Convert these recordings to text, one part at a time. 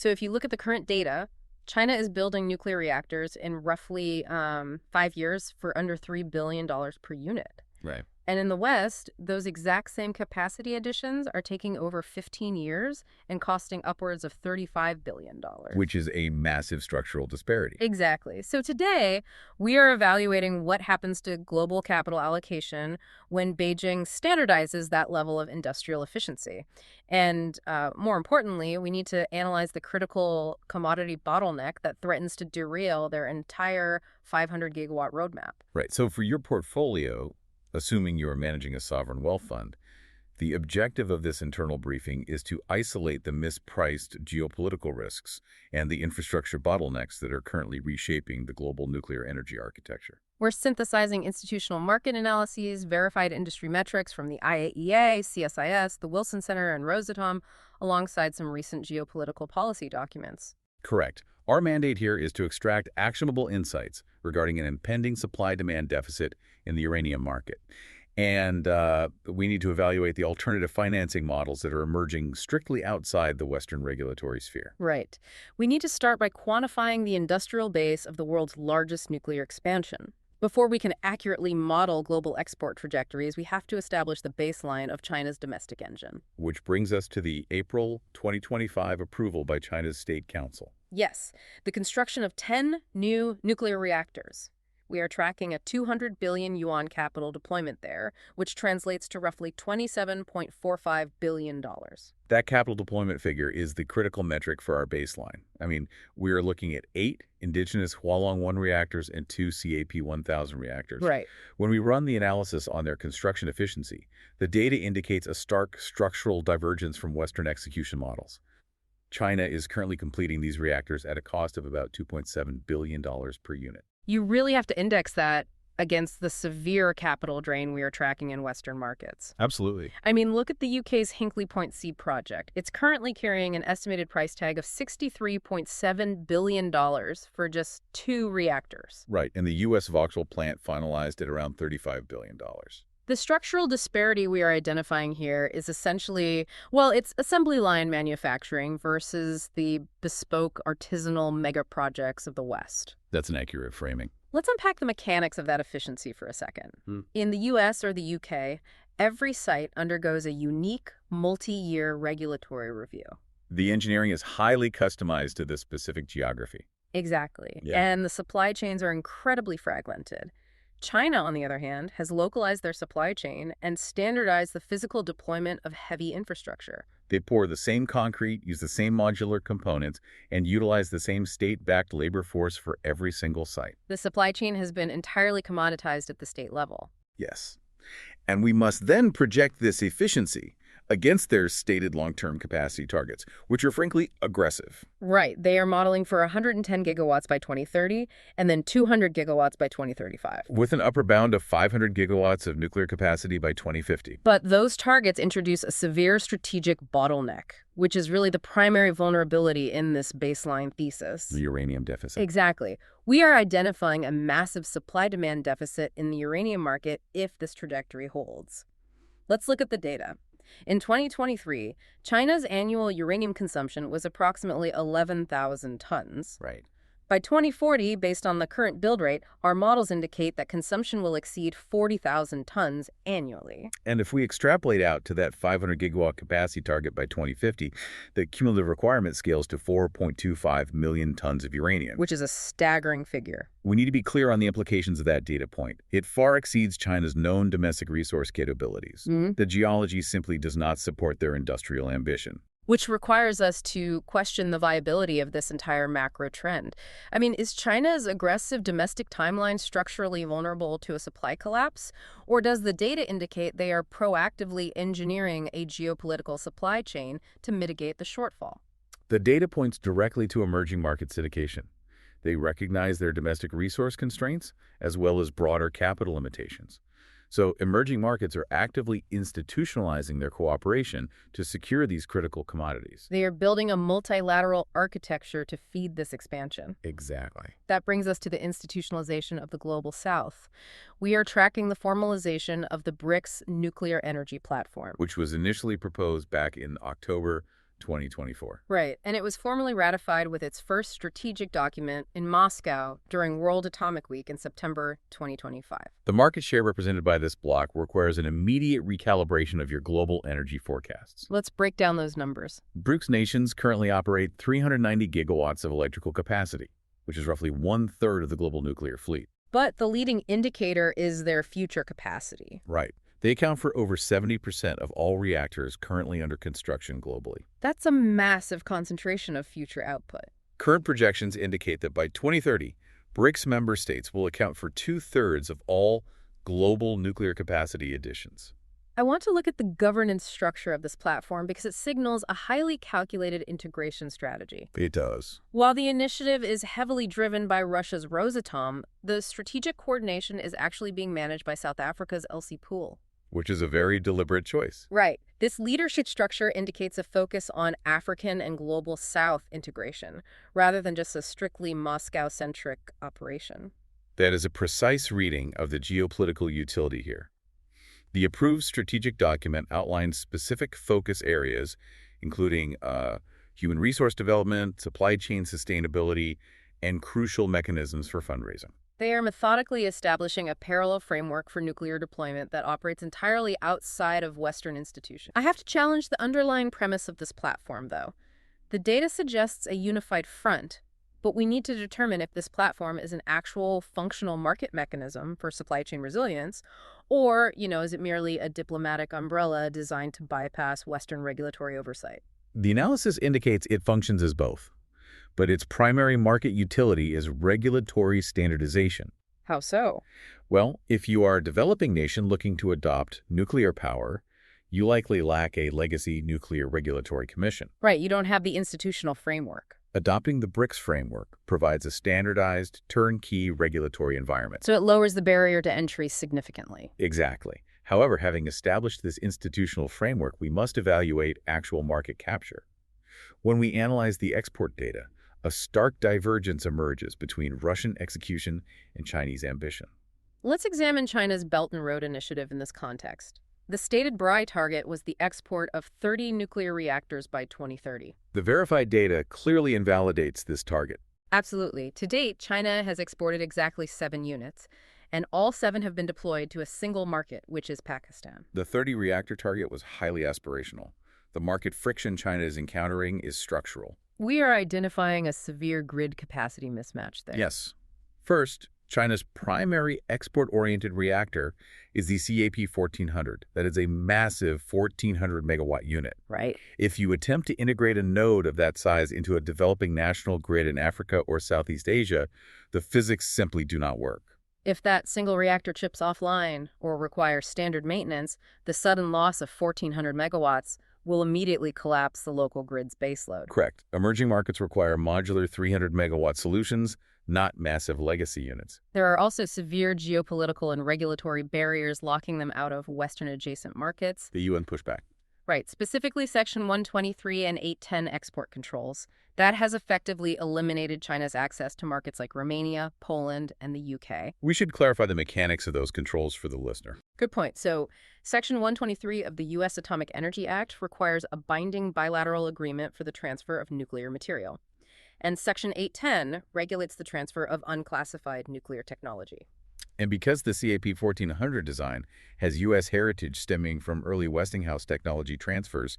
So if you look at the current data, China is building nuclear reactors in roughly 5 years for under $3 billion per unit. Right. And in the West, those exact same capacity additions are taking over 15 years and costing upwards of $35 billion. Which is a massive structural disparity. Exactly. So today, we are evaluating what happens to global capital allocation when Beijing standardizes that level of industrial efficiency. And more importantly, we need to analyze the critical commodity bottleneck that threatens to derail their entire 500-gigawatt roadmap. Right. So for your portfolio, assuming you are managing a sovereign wealth fund, the objective of this internal briefing is to isolate the mispriced geopolitical risks and the infrastructure bottlenecks that are currently reshaping the global nuclear energy architecture. We're synthesizing institutional market analyses, verified industry metrics from the IAEA, CSIS, the Wilson Center, and Rosatom, alongside some recent geopolitical policy documents. Correct. Our mandate here is to extract actionable insights regarding an impending supply-demand deficit in the uranium market. And we need to evaluate the alternative financing models that are emerging strictly outside the Western regulatory sphere. Right. We need to start by quantifying the industrial base of the world's largest nuclear expansion. Before we can accurately model global export trajectories, we have to establish the baseline of China's domestic engine. Which brings us to the April 2025 approval by China's State Council. Yes, the construction of 10 new nuclear reactors. We are tracking a 200 billion yuan capital deployment there, which translates to roughly $27.45 billion. That capital deployment figure is the critical metric for our baseline. I mean, we are looking at 8 indigenous Hualong-1 reactors and 2 CAP-1000 reactors. Right. When we run the analysis on their construction efficiency, the data indicates a stark structural divergence from Western execution models. China is currently completing these reactors at a cost of about $2.7 billion per unit. You really have to index that against the severe capital drain we are tracking in Western markets. Absolutely. I mean, look at the UK's Hinkley Point C project. It's currently carrying an estimated price tag of $63.7 billion for just 2 reactors. Right, and the U.S. Vauxhall plant finalized at around $35 billion. The structural disparity we are identifying here is essentially, well, it's assembly line manufacturing versus the bespoke artisanal mega projects of the West. That's an accurate framing. Let's unpack the mechanics of that efficiency for a second. In the US or the UK, every site undergoes a unique multi-year regulatory review. The engineering is highly customized to this specific geography. Exactly. Yeah. And the supply chains are incredibly fragmented. China, on the other hand, has localized their supply chain and standardized the physical deployment of heavy infrastructure. They pour the same concrete, use the same modular components, and utilize the same state-backed labor force for every single site. The supply chain has been entirely commoditized at the state level. Yes. And we must then project this efficiency against their stated long-term capacity targets, which are frankly aggressive. Right. They are modeling for 110 gigawatts by 2030 and then 200 gigawatts by 2035. With an upper bound of 500 gigawatts of nuclear capacity by 2050. But those targets introduce a severe strategic bottleneck, which is really the primary vulnerability in this baseline thesis. The uranium deficit. Exactly. We are identifying a massive supply-demand deficit in the uranium market if this trajectory holds. Let's look at the data. In 2023, China's annual uranium consumption was approximately 11,000 tons. Right. By 2040, based on the current build rate, our models indicate that consumption will exceed 40,000 tons annually. And if we extrapolate out to that 500 gigawatt capacity target by 2050, the cumulative requirement scales to 4.25 million tons of uranium. Which is a staggering figure. We need to be clear on the implications of that data point. It far exceeds China's known domestic resource capabilities. The geology simply does not support their industrial ambition. Which requires us to question the viability of this entire macro trend. I mean, is China's aggressive domestic timeline structurally vulnerable to a supply collapse? Or does the data indicate they are proactively engineering a geopolitical supply chain to mitigate the shortfall? The data points directly to emerging market syndication. They recognize their domestic resource constraints as well as broader capital limitations. So emerging markets are actively institutionalizing their cooperation to secure these critical commodities. They are building a multilateral architecture to feed this expansion. Exactly. That brings us to the institutionalization of the Global South. We are tracking the formalization of the BRICS nuclear energy platform, Which was initially proposed back in October 2024. Right, and it was formally ratified with its first strategic document in Moscow during World Atomic Week in September 2025. The market share represented by this block requires an immediate recalibration of your global energy forecasts. Let's break down those numbers. BRICS nations currently operate 390 gigawatts of electrical capacity, which is roughly one-third of the global nuclear fleet. But the leading indicator is their future capacity. Right. They account for over 70% of all reactors currently under construction globally. That's a massive concentration of future output. Current projections indicate that by 2030, BRICS member states will account for two-thirds of all global nuclear capacity additions. I want to look at the governance structure of this platform because it signals a highly calculated integration strategy. It does. While the initiative is heavily driven by Russia's Rosatom, the strategic coordination is actually being managed by South Africa's LC Pool. Which is a very deliberate choice. Right. This leadership structure indicates a focus on African and Global South integration, rather than just a strictly Moscow-centric operation. That is a precise reading of the geopolitical utility here. The approved strategic document outlines specific focus areas, including human resource development, supply chain sustainability, and crucial mechanisms for fundraising. They are methodically establishing a parallel framework for nuclear deployment that operates entirely outside of Western institutions. I have to challenge the underlying premise of this platform, though. The data suggests a unified front, but we need to determine if this platform is an actual functional market mechanism for supply chain resilience, or, is it merely a diplomatic umbrella designed to bypass Western regulatory oversight? The analysis indicates it functions as both, but its primary market utility is regulatory standardization. How so? Well, if you are a developing nation looking to adopt nuclear power, you likely lack a legacy nuclear regulatory commission. Right, you don't have the institutional framework. Adopting the BRICS framework provides a standardized, turnkey regulatory environment. So it lowers the barrier to entry significantly. Exactly. However, having established this institutional framework, we must evaluate actual market capture. When we analyze the export data, a stark divergence emerges between Russian execution and Chinese ambition. Let's examine China's Belt and Road Initiative in this context. The stated BRI target was the export of 30 nuclear reactors by 2030. The verified data clearly invalidates this target. Absolutely. To date, China has exported exactly 7 units, and all 7 have been deployed to a single market, which is Pakistan. The 30-reactor target was highly aspirational. The market friction China is encountering is structural. We are identifying a severe grid capacity mismatch there. Yes. First, China's primary export-oriented reactor is the CAP-1400. That is a massive 1,400-megawatt unit. Right. If you attempt to integrate a node of that size into a developing national grid in Africa or Southeast Asia, the physics simply do not work. If that single reactor chips offline or requires standard maintenance, the sudden loss of 1,400 megawatts will immediately collapse the local grid's baseload. Correct. Emerging markets require modular 300-megawatt solutions, not massive legacy units. There are also severe geopolitical and regulatory barriers locking them out of Western adjacent markets. The UN pushback. Right, specifically Section 123 and 810 export controls. That has effectively eliminated China's access to markets like Romania, Poland, and the UK. We should clarify the mechanics of those controls for the listener. Good point. So, Section 123 of the U.S. Atomic Energy Act requires a binding bilateral agreement for the transfer of nuclear material. And Section 810 regulates the transfer of unclassified nuclear technology. And because the CAP-1400 design has U.S. heritage stemming from early Westinghouse technology transfers,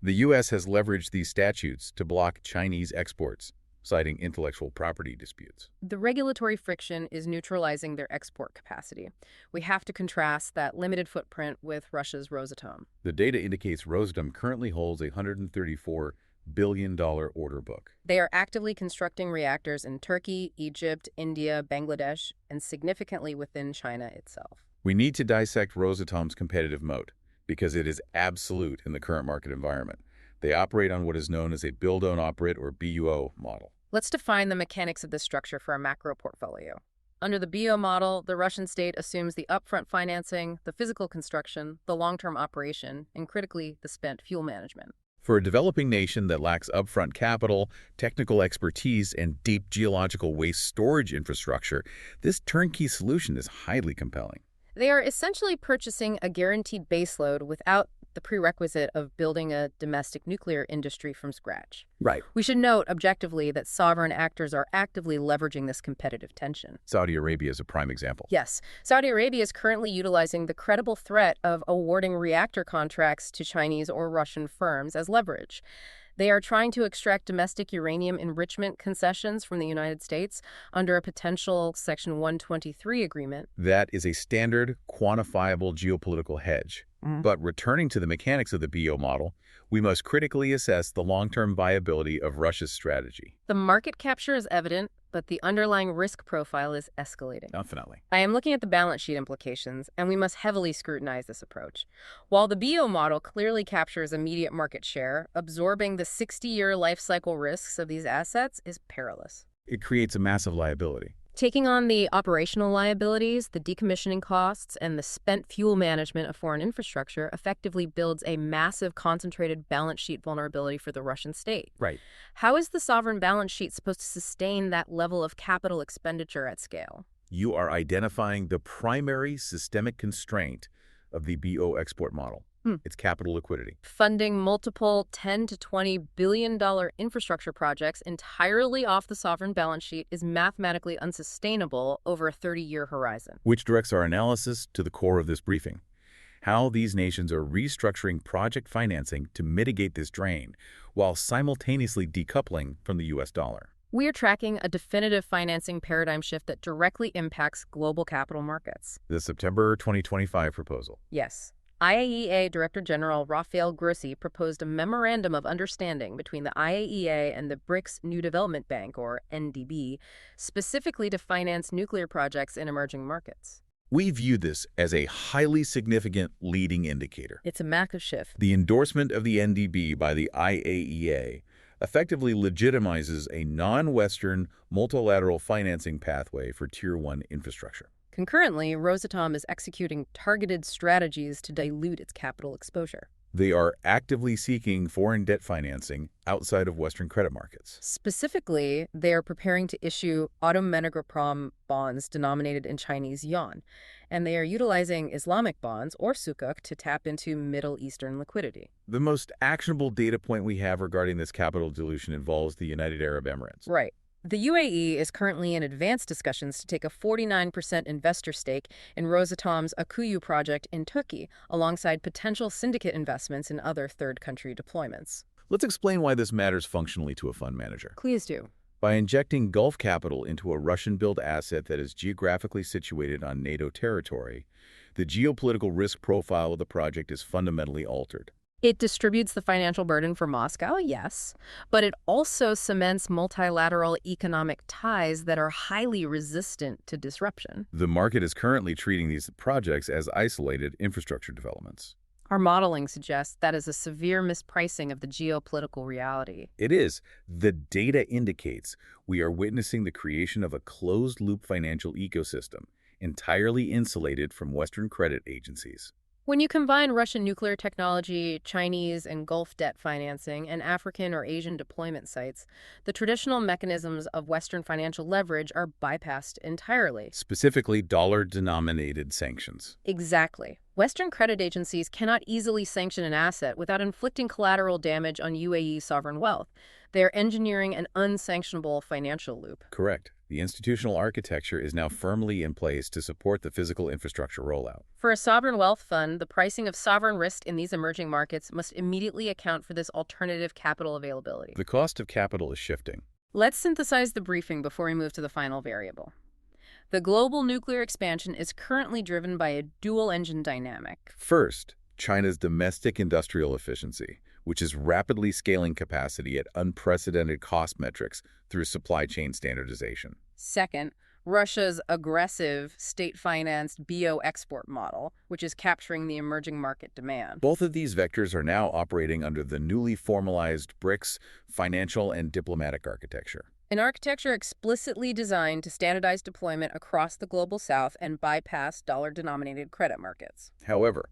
the U.S. has leveraged these statutes to block Chinese exports, citing intellectual property disputes. The regulatory friction is neutralizing their export capacity. We have to contrast that limited footprint with Russia's Rosatom. The data indicates Rosatom currently holds a $134 billion order book. They are actively constructing reactors in Turkey, Egypt, India, Bangladesh, and significantly within China itself. We need to dissect Rosatom's competitive moat, because it is absolute in the current market environment. They operate on what is known as a build-own-operate or BUO model. Let's define the mechanics of this structure for a macro portfolio. Under the BO model, the Russian state assumes the upfront financing, the physical construction, the long-term operation, and critically, the spent fuel management. For a developing nation that lacks upfront capital, technical expertise, and deep geological waste storage infrastructure, this turnkey solution is highly compelling. They are essentially purchasing a guaranteed baseload without the prerequisite of building a domestic nuclear industry from scratch. Right. We should note objectively that sovereign actors are actively leveraging this competitive tension. Saudi Arabia is a prime example. Yes, Saudi Arabia is currently utilizing the credible threat of awarding reactor contracts to Chinese or Russian firms as leverage. They are trying to extract domestic uranium enrichment concessions from the United States under a potential Section 123 agreement. That is a standard, quantifiable geopolitical hedge. But returning to the mechanics of the BO model, we must critically assess the long-term viability of Russia's strategy. The market capture is evident, but the underlying risk profile is escalating. Definitely. I am looking at the balance sheet implications, and we must heavily scrutinize this approach. While the BO model clearly captures immediate market share, absorbing the 60-year life cycle risks of these assets is perilous. It creates a massive liability. Taking on the operational liabilities, the decommissioning costs, and the spent fuel management of foreign infrastructure effectively builds a massive concentrated balance sheet vulnerability for the Russian state. Right. How is the sovereign balance sheet supposed to sustain that level of capital expenditure at scale? You are identifying the primary systemic constraint of the BO export model. It's capital liquidity. Funding multiple $10 to $20 billion infrastructure projects entirely off the sovereign balance sheet is mathematically unsustainable over a 30-year horizon. Which directs our analysis to the core of this briefing. How these nations are restructuring project financing to mitigate this drain while simultaneously decoupling from the U.S. dollar. We are tracking a definitive financing paradigm shift that directly impacts global capital markets. The September 2025 proposal. Yes. IAEA Director General Rafael Grossi proposed a memorandum of understanding between the IAEA and the BRICS New Development Bank, or NDB, specifically to finance nuclear projects in emerging markets. We view this as a highly significant leading indicator. It's a massive shift. The endorsement of the NDB by the IAEA effectively legitimizes a non-Western multilateral financing pathway for Tier 1 infrastructure. Concurrently, Rosatom is executing targeted strategies to dilute its capital exposure. They are actively seeking foreign debt financing outside of Western credit markets. Specifically, they are preparing to issue Automengroprom bonds denominated in Chinese yuan, and they are utilizing Islamic bonds, or sukuk, to tap into Middle Eastern liquidity. The most actionable data point we have regarding this capital dilution involves the United Arab Emirates. Right. The UAE is currently in advanced discussions to take a 49% investor stake in Rosatom's Akkuyu project in Turkey, alongside potential syndicate investments in other third-country deployments. Let's explain why this matters functionally to a fund manager. Please do. By injecting Gulf capital into a Russian-built asset that is geographically situated on NATO territory, the geopolitical risk profile of the project is fundamentally altered. It distributes the financial burden for Moscow, yes, but it also cements multilateral economic ties that are highly resistant to disruption. The market is currently treating these projects as isolated infrastructure developments. Our modeling suggests that is a severe mispricing of the geopolitical reality. It is. The data indicates we are witnessing the creation of a closed-loop financial ecosystem, entirely insulated from Western credit agencies. When you combine Russian nuclear technology, Chinese and Gulf debt financing, and African or Asian deployment sites, the traditional mechanisms of Western financial leverage are bypassed entirely. Specifically, dollar-denominated sanctions. Exactly. Western credit agencies cannot easily sanction an asset without inflicting collateral damage on UAE sovereign wealth. They are engineering an unsanctionable financial loop. Correct. The institutional architecture is now firmly in place to support the physical infrastructure rollout. For a sovereign wealth fund, the pricing of sovereign risk in these emerging markets must immediately account for this alternative capital availability. The cost of capital is shifting. Let's synthesize the briefing before we move to the final variable. The global nuclear expansion is currently driven by a dual-engine dynamic. First, China's domestic industrial efficiency, which is rapidly scaling capacity at unprecedented cost metrics through supply chain standardization. Second, Russia's aggressive state-financed BO export model, which is capturing the emerging market demand. Both of these vectors are now operating under the newly formalized BRICS financial and diplomatic architecture. An architecture explicitly designed to standardize deployment across the global south and bypass dollar-denominated credit markets. However,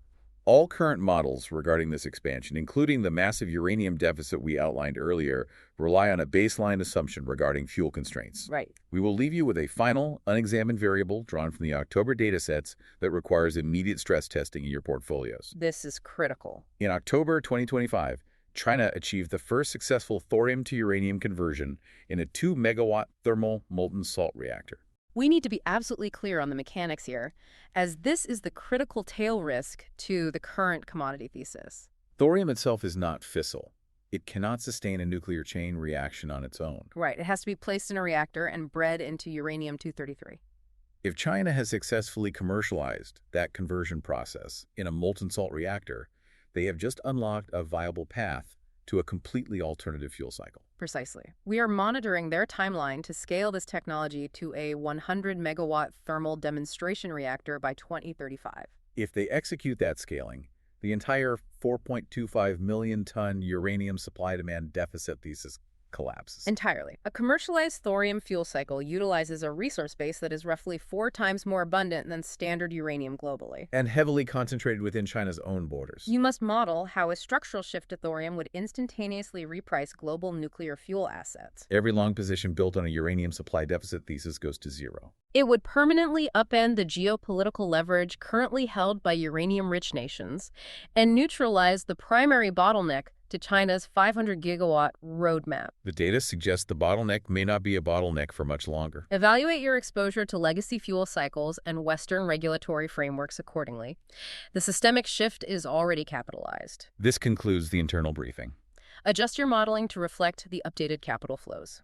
All current models regarding this expansion, including the massive uranium deficit we outlined earlier, rely on a baseline assumption regarding fuel constraints. Right. We will leave you with a final, unexamined variable drawn from the October datasets that requires immediate stress testing in your portfolios. This is critical. In October 2025, China achieved the first successful thorium to uranium conversion in a 2-megawatt thermal molten salt reactor. We need to be absolutely clear on the mechanics here, as this is the critical tail risk to the current commodity thesis. Thorium itself is not fissile. It cannot sustain a nuclear chain reaction on its own. Right, it has to be placed in a reactor and bred into uranium-233. If China has successfully commercialized that conversion process in a molten salt reactor, they have just unlocked a viable path to a completely alternative fuel cycle. Precisely. We are monitoring their timeline to scale this technology to a 100-megawatt thermal demonstration reactor by 2035. If they execute that scaling, the entire 4.25 million-ton uranium supply-demand deficit thesis collapses. Entirely. A commercialized thorium fuel cycle utilizes a resource base that is roughly 4 times more abundant than standard uranium globally. And heavily concentrated within China's own borders. You must model how a structural shift to thorium would instantaneously reprice global nuclear fuel assets. Every long position built on a uranium supply deficit thesis goes to zero. It would permanently upend the geopolitical leverage currently held by uranium-rich nations and neutralize the primary bottleneck to China's 500-gigawatt roadmap. The data suggests the bottleneck may not be a bottleneck for much longer. Evaluate your exposure to legacy fuel cycles and Western regulatory frameworks accordingly. The systemic shift is already capitalized. This concludes the internal briefing. Adjust your modeling to reflect the updated capital flows.